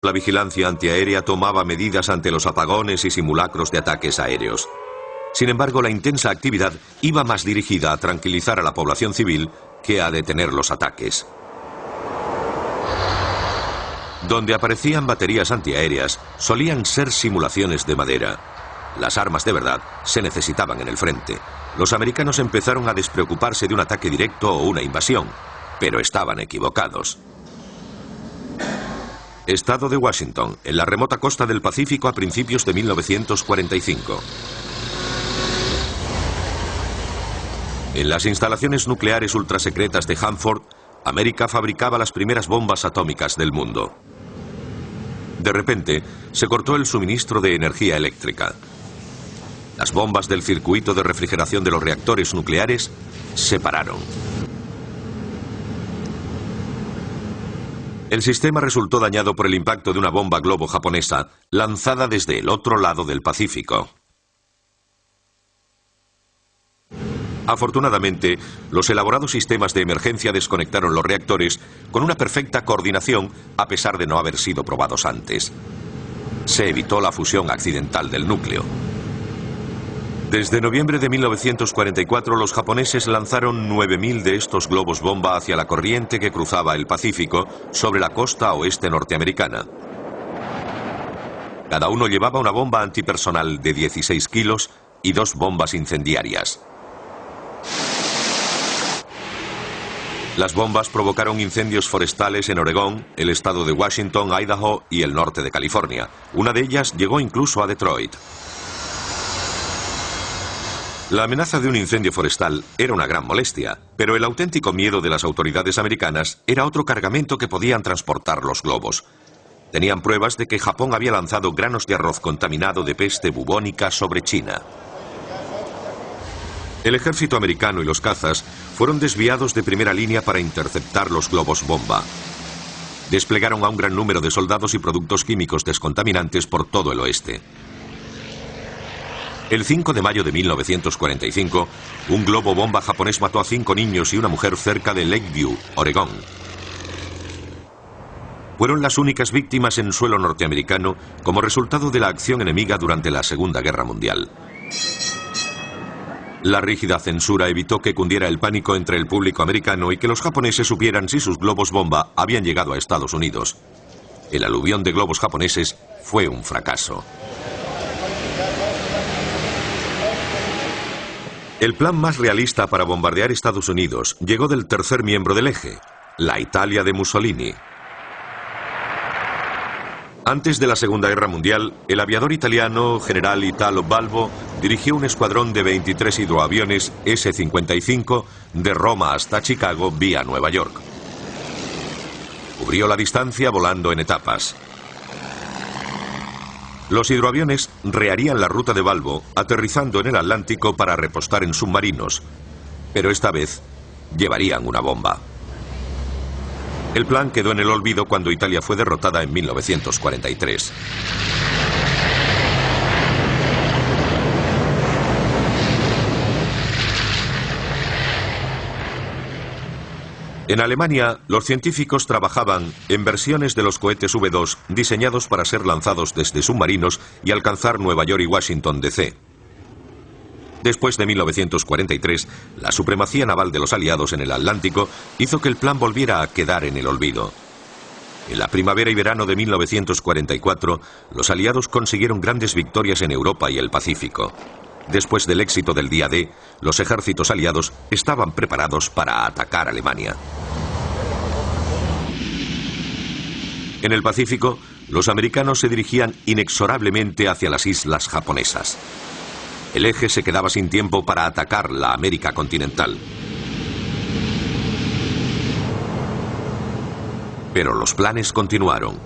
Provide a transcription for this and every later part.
La vigilancia antiaérea tomaba medidas ante los apagones y simulacros de ataques aéreos. Sin embargo, la intensa actividad iba más dirigida a tranquilizar a la población civil que a detener los ataques. Donde aparecían baterías antiaéreas, solían ser simulaciones de madera. Las armas de verdad se necesitaban en el frente. Los americanos empezaron a despreocuparse de un ataque directo o una invasión, pero estaban equivocados. Estado de Washington, en la remota costa del Pacífico a principios de 1945. En las instalaciones nucleares ultrasecretas de Hanford, América fabricaba las primeras bombas atómicas del mundo. De repente, se cortó el suministro de energía eléctrica. Las bombas del circuito de refrigeración de los reactores nucleares se pararon. El sistema resultó dañado por el impacto de una bomba globo japonesa lanzada desde el otro lado del Pacífico. Afortunadamente, los elaborados sistemas de emergencia desconectaron los reactores con una perfecta coordinación a pesar de no haber sido probados antes. Se evitó la fusión accidental del núcleo. Desde noviembre de 1944 los japoneses lanzaron 9.000 de estos globos bomba hacia la corriente que cruzaba el Pacífico sobre la costa oeste norteamericana. Cada uno llevaba una bomba antipersonal de 16 kilos y 2 bombas incendiarias. Las bombas provocaron incendios forestales en Oregón, el estado de Washington, Idaho y el norte de California. Una de ellas llegó incluso a Detroit. La amenaza de un incendio forestal era una gran molestia, pero el auténtico miedo de las autoridades americanas era otro cargamento que podían transportar los globos. Tenían pruebas de que Japón había lanzado granos de arroz contaminado de peste bubónica sobre China. El ejército americano y los cazas fueron desviados de primera línea para interceptar los globos bomba. Desplegaron a un gran número de soldados y productos químicos descontaminantes por todo el oeste. El 5 de mayo de 1945, un globo bomba japonés mató a 5 niños y una mujer cerca de Lakeview, Oregón. Fueron las únicas víctimas en suelo norteamericano como resultado de la acción enemiga durante la Segunda Guerra Mundial. La rígida censura evitó que cundiera el pánico entre el público americano y que los japoneses supieran si sus globos bomba habían llegado a Estados Unidos. El aluvión de globos japoneses fue un fracaso. El plan más realista para bombardear Estados Unidos llegó del tercer miembro del eje, la Italia de Mussolini. Antes de la Segunda Guerra Mundial, el aviador italiano general Italo Balbo dirigió un escuadrón de 23 hidroaviones S-55 de Roma hasta Chicago vía Nueva York. Cubrió la distancia volando en etapas. Los hidroaviones reharían la ruta de Balbo, aterrizando en el Atlántico para repostar en submarinos, pero esta vez llevarían una bomba. El plan quedó en el olvido cuando Italia fue derrotada en 1943. En Alemania, los científicos trabajaban en versiones de los cohetes V2 diseñados para ser lanzados desde submarinos y alcanzar Nueva York y Washington D.C. Después de 1943, la supremacía naval de los aliados en el Atlántico hizo que el plan volviera a quedar en el olvido. En la primavera y verano de 1944, los aliados consiguieron grandes victorias en Europa y el Pacífico. Después del éxito del día D, los ejércitos aliados estaban preparados para atacar Alemania. En el Pacífico, los americanos se dirigían inexorablemente hacia las islas japonesas. El eje se quedaba sin tiempo para atacar la América continental. Pero los planes continuaron.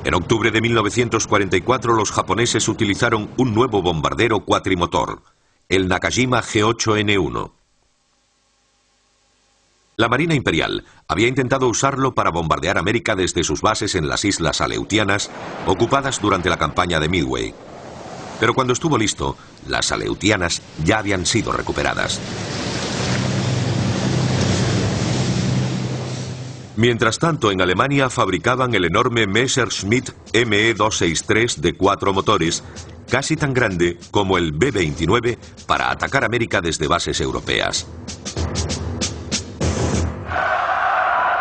En octubre de 1944 los japoneses utilizaron un nuevo bombardero cuatrimotor, el Nakajima G8N1. La Marina Imperial había intentado usarlo para bombardear América desde sus bases en las islas Aleutianas, ocupadas durante la campaña de Midway. Pero cuando estuvo listo, las Aleutianas ya habían sido recuperadas. Mientras tanto, en Alemania fabricaban el enorme Messerschmitt Me-263 de 4 motores, casi tan grande como el B-29, para atacar América desde bases europeas.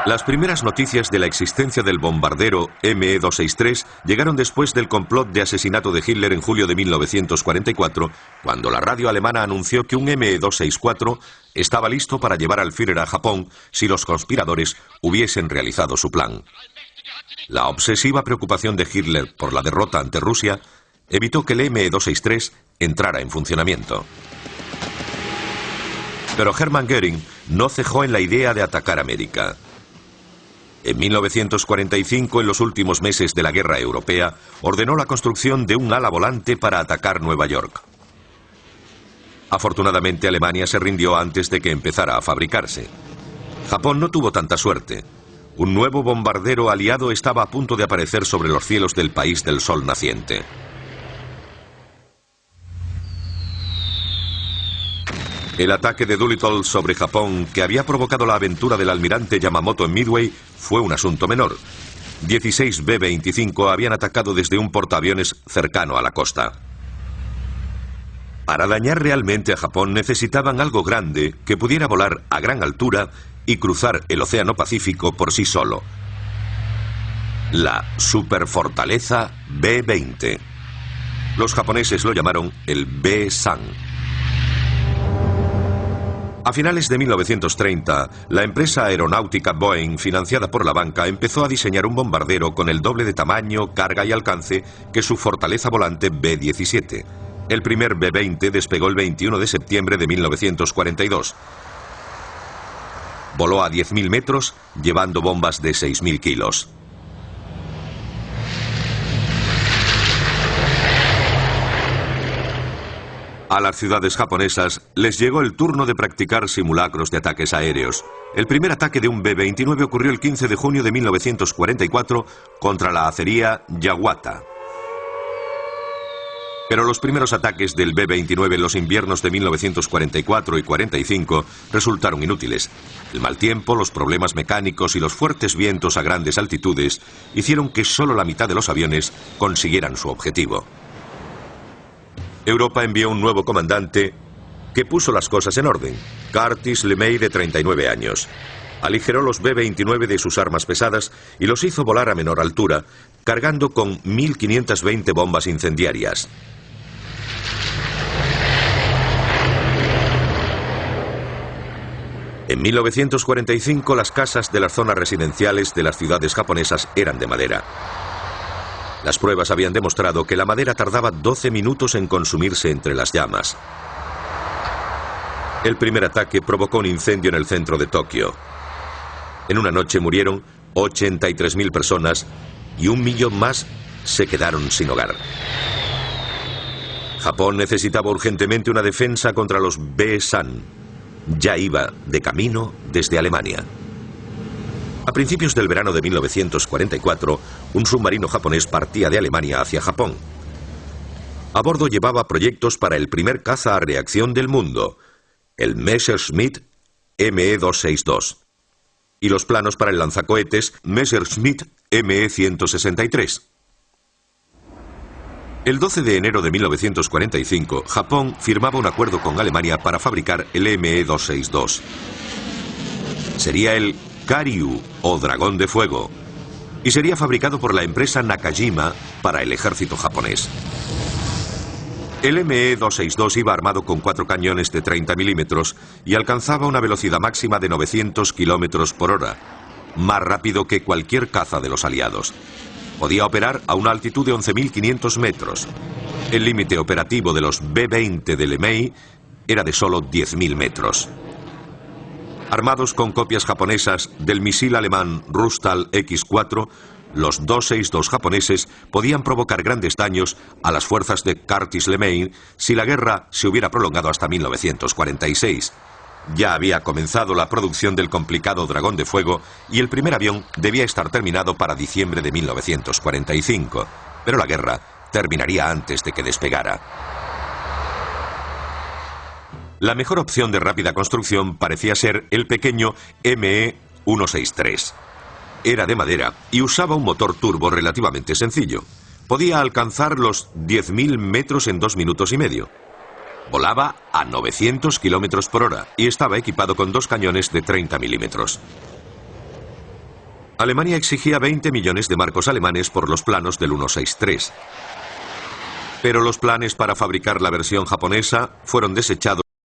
Las primeras noticias de la existencia del bombardero Me-263 llegaron después del complot de asesinato de Hitler en julio de 1944, cuando la radio alemana anunció que un Me-264 estaba listo para llevar al Führer a Japón si los conspiradores hubiesen realizado su plan. La obsesiva preocupación de Hitler por la derrota ante Rusia evitó que el Me-263 entrara en funcionamiento. Pero Hermann Göring no cejó en la idea de atacar América. En 1945, en los últimos meses de la guerra europea, ordenó la construcción de un ala volante para atacar Nueva York. Afortunadamente, Alemania se rindió antes de que empezara a fabricarse. Japón no tuvo tanta suerte. Un nuevo bombardero aliado estaba a punto de aparecer sobre los cielos del país del sol naciente. El ataque de Doolittle sobre Japón, que había provocado la aventura del almirante Yamamoto en Midway, fue un asunto menor. 16 B-25 habían atacado desde un portaaviones cercano a la costa. Para dañar realmente a Japón necesitaban algo grande que pudiera volar a gran altura y cruzar el Océano Pacífico por sí solo. La superfortaleza B-20. Los japoneses lo llamaron el B-San. A finales de 1930, la empresa aeronáutica Boeing, financiada por la banca, empezó a diseñar un bombardero con el doble de tamaño, carga y alcance que su fortaleza volante B-17. El primer B-20 despegó el 21 de septiembre de 1942. Voló a 10.000 metros, llevando bombas de 6.000 kilos. A las ciudades japonesas les llegó el turno de practicar simulacros de ataques aéreos. El primer ataque de un B-29 ocurrió el 15 de junio de 1944 contra la acería Yawata. Pero los primeros ataques del B-29 en los inviernos de 1944 y 45 resultaron inútiles. El mal tiempo, los problemas mecánicos y los fuertes vientos a grandes altitudes hicieron que solo la mitad de los aviones consiguieran su objetivo. Europa envió un nuevo comandante que puso las cosas en orden, Curtis LeMay, de 39 años. Aligeró los B-29 de sus armas pesadas y los hizo volar a menor altura, cargando con 1.520 bombas incendiarias. En 1945 las casas de las zonas residenciales de las ciudades japonesas eran de madera. Las pruebas habían demostrado que la madera tardaba 12 minutos en consumirse entre las llamas. El primer ataque provocó un incendio en el centro de Tokio. En una noche murieron 83.000 personas y 1 millón más se quedaron sin hogar. Japón necesitaba urgentemente una defensa contra los B-San. Ya iba de camino desde Alemania. A principios del verano de 1944, un submarino japonés partía de Alemania hacia Japón. A bordo llevaba proyectos para el primer caza a reacción del mundo, el Messerschmitt Me-262, y los planos para el lanzacohetes Messerschmitt Me-163. El 12 de enero de 1945, Japón firmaba un acuerdo con Alemania para fabricar el Me-262. Sería el Karyu, o Dragón de Fuego, y sería fabricado por la empresa Nakajima para el ejército japonés. El Me-262 iba armado con 4 cañones de 30 milímetros y alcanzaba una velocidad máxima de 900 kilómetros por hora, más rápido que cualquier caza de los aliados. Podía operar a una altitud de 11.500 metros. El límite operativo de los B-20 de LeMay era de solo 10.000 metros. Armados con copias japonesas del misil alemán Rustal X-4, los 262 japoneses podían provocar grandes daños a las fuerzas de Curtis LeMay si la guerra se hubiera prolongado hasta 1946. Ya había comenzado la producción del complicado Dragón de Fuego y el primer avión debía estar terminado para diciembre de 1945, pero la guerra terminaría antes de que despegara. La mejor opción de rápida construcción parecía ser el pequeño Me-163. Era de madera y usaba un motor turbo relativamente sencillo. Podía alcanzar los 10.000 metros en 2 minutos y medio. Volaba a 900 kilómetros por hora y estaba equipado con 2 cañones de 30 milímetros. Alemania exigía 20 millones de marcos alemanes por los planos del 163. Pero los planes para fabricar la versión japonesa fueron desechados